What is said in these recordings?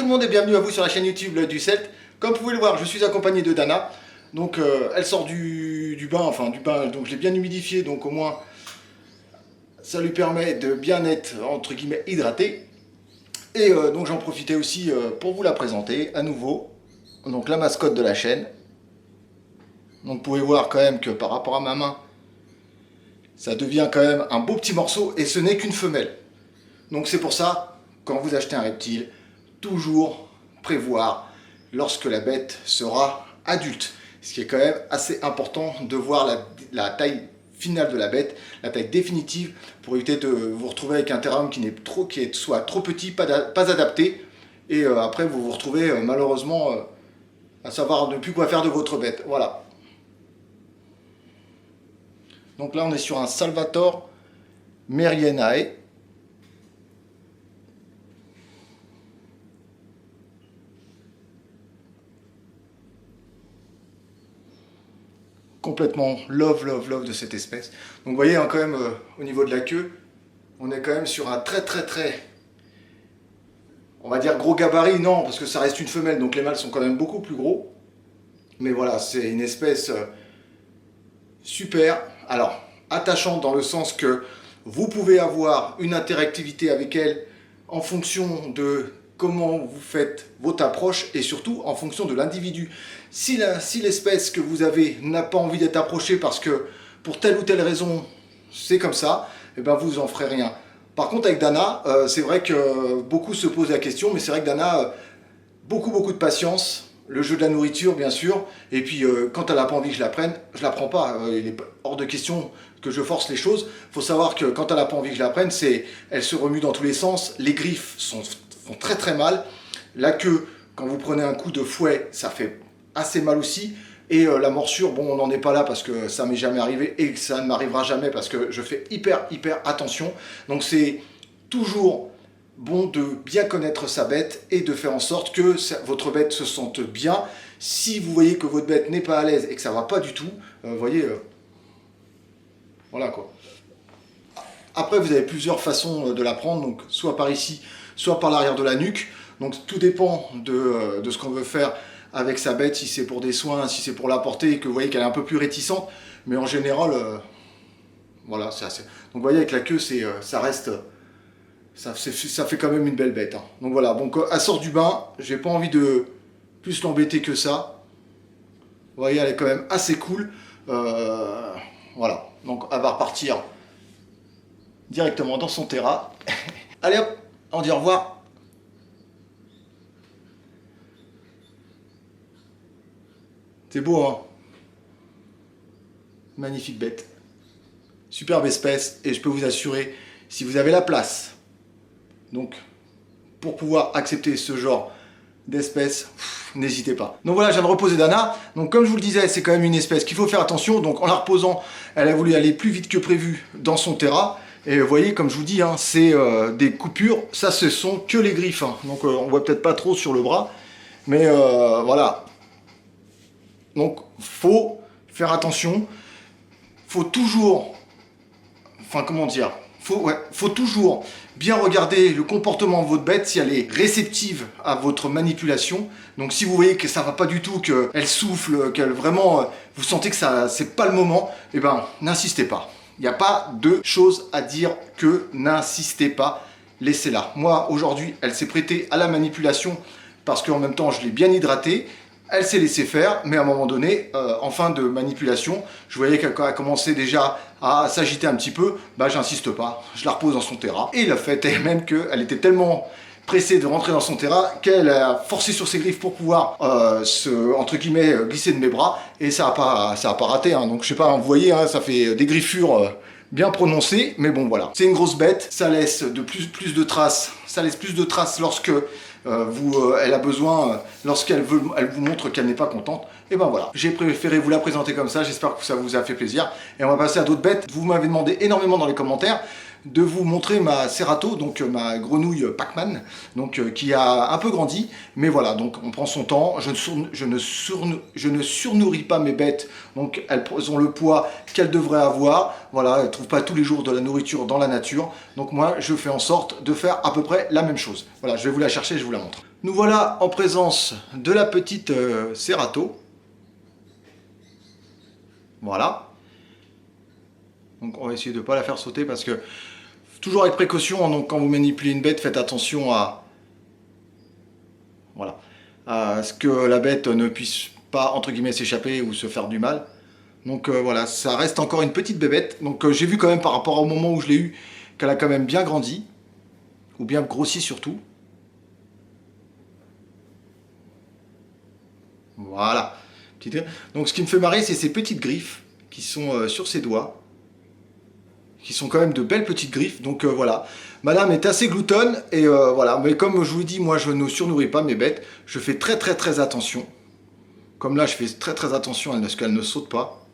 tout le monde et bienvenue à vous sur la chaîne YouTube du Celt. Comme vous pouvez le voir, je suis accompagné de Dana. Donc elle sort du bain, donc je l'ai bien humidifié, donc au moins ça lui permet de bien être entre guillemets hydraté. Et donc j'en profitais aussi pour vous la présenter à nouveau. Donc la mascotte de la chaîne. Donc vous pouvez voir quand même que par rapport à ma main, ça devient quand même un beau petit morceau et ce n'est qu'une femelle. Donc c'est pour ça, quand vous achetez un reptile, toujours prévoir lorsque la bête sera adulte. Ce qui est quand même assez important de voir la taille finale de la bête, la taille définitive, pour éviter de vous retrouver avec un terrarium qui soit trop petit, pas adapté. Et après vous vous retrouvez malheureusement à savoir ne plus quoi faire de votre bête. Voilà. Donc là on est sur un Salvatore Merienae. Complètement love de cette espèce. Donc vous voyez hein, quand même au niveau de la queue, on est quand même sur un très on va dire gros gabarit, non parce que ça reste une femelle donc les mâles sont quand même beaucoup plus gros. Mais voilà, c'est une espèce super, alors attachante dans le sens que vous pouvez avoir une interactivité avec elle en fonction de comment vous faites votre approche et surtout en fonction de l'individu. Si l'espèce que vous avez n'a pas envie d'être approchée parce que pour telle ou telle raison c'est comme ça, et ben vous en ferez rien. Par contre avec Dana, c'est vrai que beaucoup se posent la question, mais c'est vrai que Dana, beaucoup de patience, le jeu de la nourriture bien sûr, et puis quand elle n'a pas envie que je la prenne, je la prends pas, il est hors de question que je force les choses. Il faut savoir que quand elle n'a pas envie que je la prenne, elle se remue dans tous les sens, les griffes font très mal, la queue, quand vous prenez un coup de fouet, ça fait assez mal aussi, et la morsure, bon on n'en est pas là parce que ça m'est jamais arrivé, et que ça ne m'arrivera jamais parce que je fais hyper attention, donc c'est toujours bon de bien connaître sa bête et de faire en sorte que votre bête se sente bien. Si vous voyez que votre bête n'est pas à l'aise et que ça va pas du tout, vous voyez, voilà quoi. Après vous avez plusieurs façons de la prendre, donc soit par ici, soit par l'arrière de la nuque. Donc tout dépend de ce qu'on veut faire avec sa bête, si c'est pour des soins, si c'est pour la porter, et que vous voyez qu'elle est un peu plus réticente. Mais en général, voilà, c'est assez. Donc vous voyez avec la queue, ça reste, ça fait quand même une belle bête. Hein. Donc voilà, donc elle sort du bain, j'ai pas envie de plus l'embêter que ça. Vous voyez, elle est quand même assez cool. Voilà, donc elle va repartir directement dans son terrain. Allez hop, on dit au revoir. C'est beau, hein? Magnifique bête. Superbe espèce. Et je peux vous assurer, si vous avez la place, donc, pour pouvoir accepter ce genre d'espèce, n'hésitez pas. Donc voilà, je viens de reposer Dana. Donc comme je vous le disais, c'est quand même une espèce qu'il faut faire attention. Donc en la reposant, elle a voulu aller plus vite que prévu dans son terrain. Et vous voyez, comme je vous dis, hein, c'est des coupures. Ça, ce sont que les griffes. Hein. Donc on voit peut-être pas trop sur le bras. Mais voilà. Donc, faut faire attention. Faut toujours, enfin comment dire, faut toujours bien regarder le comportement de votre bête, si elle est réceptive à votre manipulation. Donc, si vous voyez que ça va pas du tout, qu'elle souffle, qu'elle vraiment, vous sentez que ça, c'est pas le moment, eh ben, n'insistez pas. Il n'y a pas de choses à dire que n'insistez pas. Laissez-la. Moi, aujourd'hui, elle s'est prêtée à la manipulation parce qu'en même temps, je l'ai bien hydratée. Elle s'est laissée faire, mais à un moment donné, en fin de manipulation, je voyais qu'elle a commencé déjà à s'agiter un petit peu, bah j'insiste pas, je la repose dans son terrain. Et le fait est même qu'elle était tellement pressée de rentrer dans son terrain qu'elle a forcé sur ses griffes pour pouvoir entre guillemets, glisser de mes bras, et ça a pas raté, hein. Donc je sais pas, vous voyez, hein, ça fait des griffures bien prononcées, mais bon voilà. C'est une grosse bête, ça laisse plus de traces, lorsque elle a besoin, lorsqu'elle vous montre qu'elle n'est pas contente. Et ben voilà, j'ai préféré vous la présenter comme ça, j'espère que ça vous a fait plaisir. Et on va passer à d'autres bêtes. Vous m'avez demandé énormément dans les commentaires de vous montrer ma Cerato, donc ma grenouille Pac-Man, donc qui a un peu grandi, mais voilà, donc on prend son temps. Je ne surnourris pas mes bêtes, donc elles ont le poids qu'elles devraient avoir. Voilà, elles ne trouvent pas tous les jours de la nourriture dans la nature, donc moi je fais en sorte de faire à peu près la même chose. Voilà, je vais vous la chercher, je vous la montre. Nous voilà en présence de la petite Cerato. Voilà. Donc on va essayer de ne pas la faire sauter parce que, toujours avec précaution, donc quand vous manipulez une bête, faites attention à, voilà, à ce que la bête ne puisse pas, entre guillemets, s'échapper ou se faire du mal. Donc voilà, ça reste encore une petite bébête. Donc j'ai vu quand même par rapport au moment où je l'ai eu qu'elle a quand même bien grandi, ou bien grossi surtout. Voilà. Donc ce qui me fait marrer, c'est ces petites griffes qui sont sur ses doigts, qui sont quand même de belles petites griffes. Donc voilà, madame est assez gloutonne et voilà. Mais comme je vous dis, moi je ne surnourris pas mes bêtes, je fais très attention. Comme là, je fais très attention à ce qu'elle ne saute pas.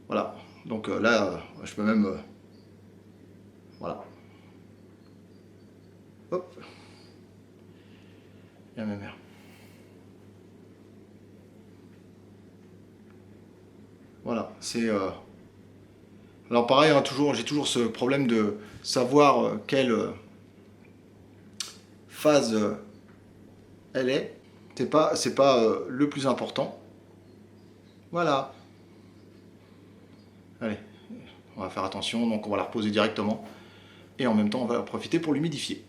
Voilà. Donc là, je peux même, voilà. Hop. Il y a ma mère. Voilà, c'est... Alors pareil, hein, j'ai toujours ce problème de savoir quelle phase elle est. C'est pas le plus important. Voilà. Allez, on va faire attention, donc on va la reposer directement. Et en même temps, on va en profiter pour l'humidifier.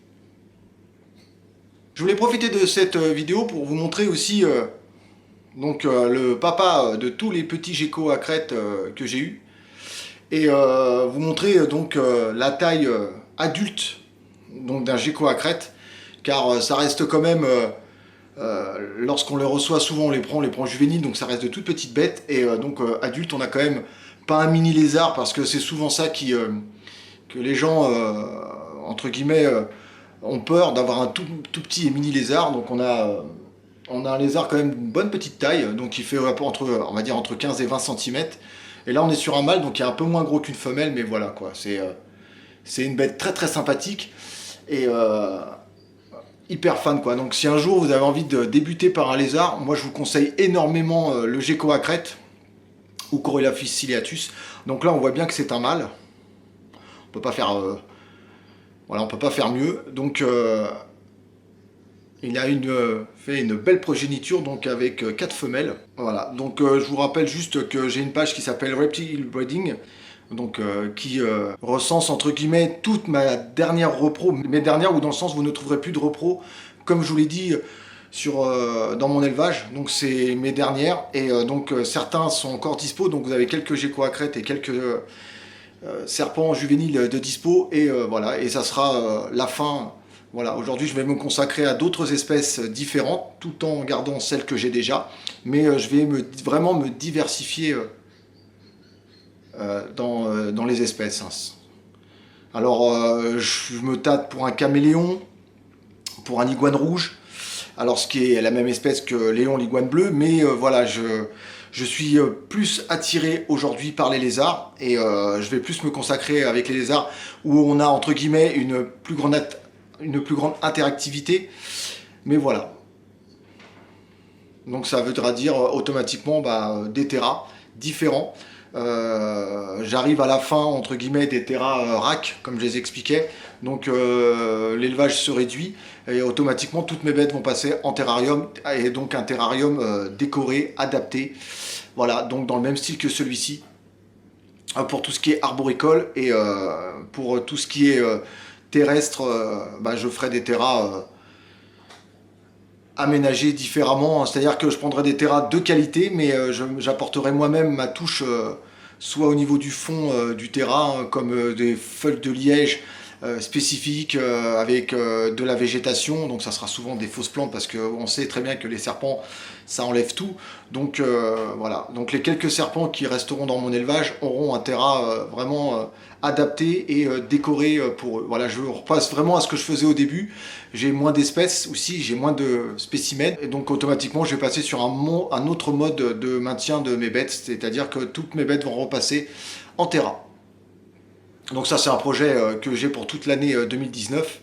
Je voulais profiter de cette vidéo pour vous montrer aussi le papa de tous les petits geckos à crête que j'ai eu. Et vous montrer la taille adulte d'un gecko à crête, car ça reste quand même, lorsqu'on les reçoit souvent on les prend juvéniles, donc ça reste de toutes petites bêtes, et adulte on a quand même pas un mini lézard, parce que c'est souvent ça que les gens entre guillemets ont peur d'avoir un tout petit et mini lézard. Donc on a un lézard quand même d'une bonne petite taille, donc il fait on va dire entre 15 et 20 cm. Et là on est sur un mâle, donc il est un peu moins gros qu'une femelle, mais voilà quoi, c'est une bête très sympathique et hyper fan quoi. Donc si un jour vous avez envie de débuter par un lézard, moi je vous conseille énormément le gecko à crête ou Corylapis ciliatus. Donc là on voit bien que c'est un mâle, on peut pas faire voilà, on peut pas faire mieux. Donc il a fait une belle progéniture, donc avec 4 femelles. Voilà, donc je vous rappelle juste que j'ai une page qui s'appelle Reptile Breeding, donc qui recense entre guillemets toute ma dernière repro, mes dernières, ou dans le sens où vous ne trouverez plus de repro, comme je vous l'ai dit, dans mon élevage. Donc c'est mes dernières, et certains sont encore dispo, donc vous avez quelques geckos à crête et quelques serpents juvéniles de dispo, et voilà, et ça sera la fin. Voilà, aujourd'hui je vais me consacrer à d'autres espèces différentes, tout en gardant celles que j'ai déjà, mais je vais vraiment me diversifier dans les espèces. Alors je me tâte pour un caméléon, pour un iguane rouge, alors ce qui est la même espèce que Léon l'iguane bleu, mais voilà, je suis plus attiré aujourd'hui par les lézards, et je vais plus me consacrer avec les lézards, où on a entre guillemets une plus grande interactivité, mais voilà. Donc ça voudra dire automatiquement des terras différents. J'arrive à la fin entre guillemets des terras rack, comme je les expliquais, donc l'élevage se réduit et automatiquement toutes mes bêtes vont passer en terrarium, et donc un terrarium décoré, adapté, voilà, donc dans le même style que celui-ci, pour tout ce qui est arboricole, et pour tout ce qui est terrestre, je ferai des terras aménagés différemment, c'est-à-dire que je prendrai des terras de qualité, mais j'apporterai moi-même ma touche, soit au niveau du fond du terrain, comme des feuilles de liège spécifiques, avec de la végétation, donc ça sera souvent des fausses plantes, parce qu'on sait très bien que les serpents, ça enlève tout. Donc voilà, donc les quelques serpents qui resteront dans mon élevage auront un terrain vraiment adapté et décoré pour eux. Voilà, je repasse vraiment à ce que je faisais au début. J'ai moins d'espèces aussi, j'ai moins de spécimens, et donc automatiquement je vais passer sur un autre mode de maintien de mes bêtes, c'est-à-dire que toutes mes bêtes vont repasser en terra. Donc ça c'est un projet que j'ai pour toute l'année 2019,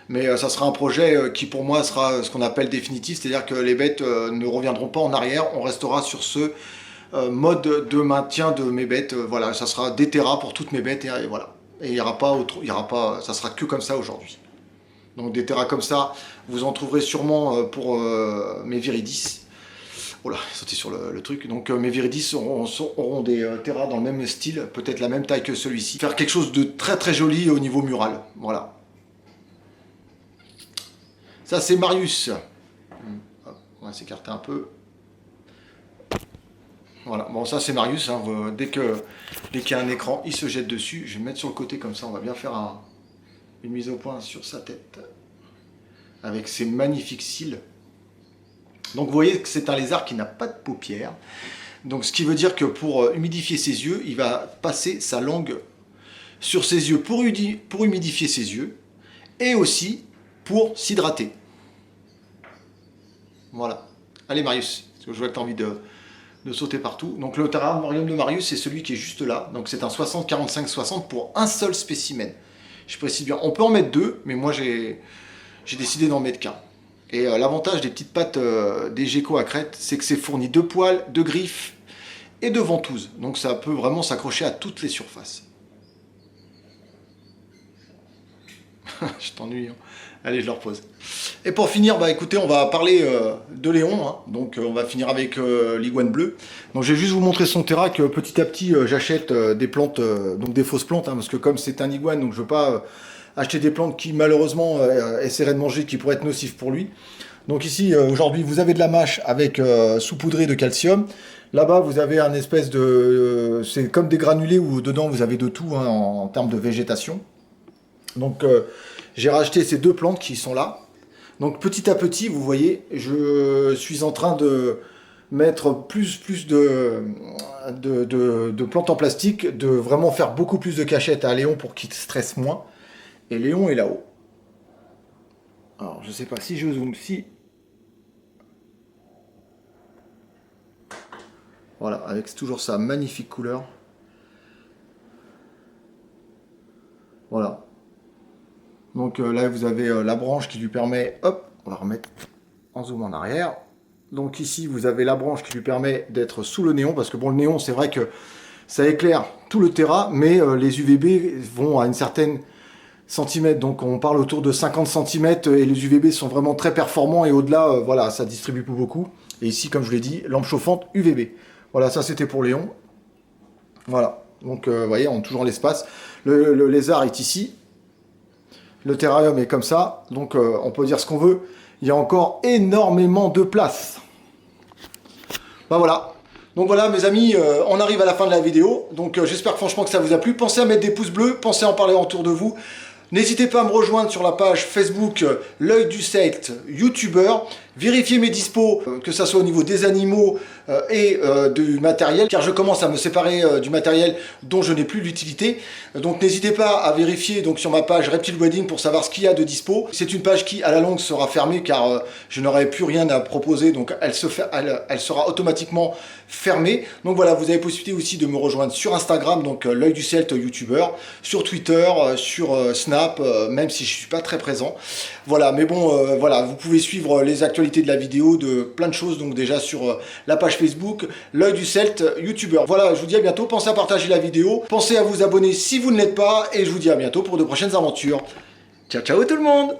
mais ça sera un projet qui pour moi sera ce qu'on appelle définitif, c'est-à-dire que les bêtes ne reviendront pas en arrière, on restera sur ce mode de maintien de mes bêtes. Voilà, ça sera des terras pour toutes mes bêtes, et voilà. Et il y aura pas, ça sera que comme ça aujourd'hui. Donc des terras comme ça, vous en trouverez sûrement pour mes Viridis. Oh là, sauté sur le truc. Donc mes Viridis auront des terras dans le même style, peut-être la même taille que celui-ci. Faire quelque chose de très très joli au niveau mural. Voilà. Ça c'est Marius. Hop, on va s'écarter un peu. Voilà, bon ça c'est Marius, hein. Dès qu'il y a un écran, il se jette dessus. Je vais le mettre sur le côté comme ça, on va bien faire une mise au point sur sa tête. Avec ses magnifiques cils. Donc vous voyez que c'est un lézard qui n'a pas de paupières. Donc ce qui veut dire que pour humidifier ses yeux, il va passer sa langue sur ses yeux pour humidifier ses yeux. Et aussi pour s'hydrater. Voilà. Allez Marius, parce que je vois que tu as envie de sauter partout. Donc le terrarium de Marius, c'est celui qui est juste là. Donc c'est un 60-45-60 pour un seul spécimen. Je précise bien, on peut en mettre deux, mais moi j'ai décidé d'en mettre qu'un. Et l'avantage des petites pattes des geckos à crête, c'est que c'est fourni de poils, de griffes et de ventouses. Donc ça peut vraiment s'accrocher à toutes les surfaces. Je t'ennuie, hein. Allez, je le repose. Et pour finir, bah écoutez, on va parler de Léon, hein. Donc on va finir avec l'iguane bleue. Donc je vais juste vous montrer son terrain que petit à petit j'achète des plantes, donc des fausses plantes, hein, parce que comme c'est un iguane, donc je veux pas acheter des plantes qui malheureusement essaieraient de manger, qui pourraient être nocives pour lui. Donc ici aujourd'hui vous avez de la mâche avec saupoudrée de calcium. Là-bas vous avez un espèce de, c'est comme des granulés où dedans vous avez de tout, hein, en termes de végétation. Donc j'ai racheté ces deux plantes qui sont là. Donc petit à petit, vous voyez, je suis en train de mettre plus de plantes en plastique, de vraiment faire beaucoup plus de cachettes à Léon pour qu'il stresse moins. Et Léon est là-haut. Alors je sais pas si je zoome, si. Voilà, avec toujours sa magnifique couleur. Voilà. Donc là, vous avez la branche qui lui permet, hop, on va remettre en zoom en arrière. Donc ici, vous avez la branche qui lui permet d'être sous le néon, parce que bon, le néon, c'est vrai que ça éclaire tout le terrain, mais les UVB vont à une certaine centimètre, donc on parle autour de 50 cm, et les UVB sont vraiment très performants, et au-delà, voilà, ça distribue plus beaucoup. Et ici, comme je l'ai dit, lampe chauffante UVB. Voilà, ça c'était pour Léon. Voilà, donc vous voyez, on a toujours l'espace. Le lézard est ici. Le terrarium est comme ça, donc on peut dire ce qu'on veut. Il y a encore énormément de place. Ben voilà. Donc voilà mes amis, on arrive à la fin de la vidéo. Donc j'espère franchement que ça vous a plu. Pensez à mettre des pouces bleus, pensez à en parler autour de vous. N'hésitez pas à me rejoindre sur la page Facebook L'Œil du Celte, youtubeur. Vérifiez mes dispos, que ce soit au niveau des animaux et du matériel, car je commence à me séparer du matériel dont je n'ai plus l'utilité. Donc n'hésitez pas à vérifier donc, sur ma page Reptile Wedding pour savoir ce qu'il y a de dispo. C'est une page qui à la longue sera fermée car je n'aurai plus rien à proposer, donc elle sera automatiquement fermée. Donc voilà, vous avez possibilité aussi de me rejoindre sur Instagram, donc L'Œil du Celte youtubeur, sur Twitter, sur Snap, même si je ne suis pas très présent. Voilà, mais bon, voilà, vous pouvez suivre les actualités de la vidéo, de plein de choses, donc déjà sur la page Facebook, L'Œil du Celte, youtubeur. Voilà, je vous dis à bientôt, pensez à partager la vidéo, pensez à vous abonner si vous ne l'êtes pas, et je vous dis à bientôt pour de prochaines aventures. Ciao, ciao tout le monde!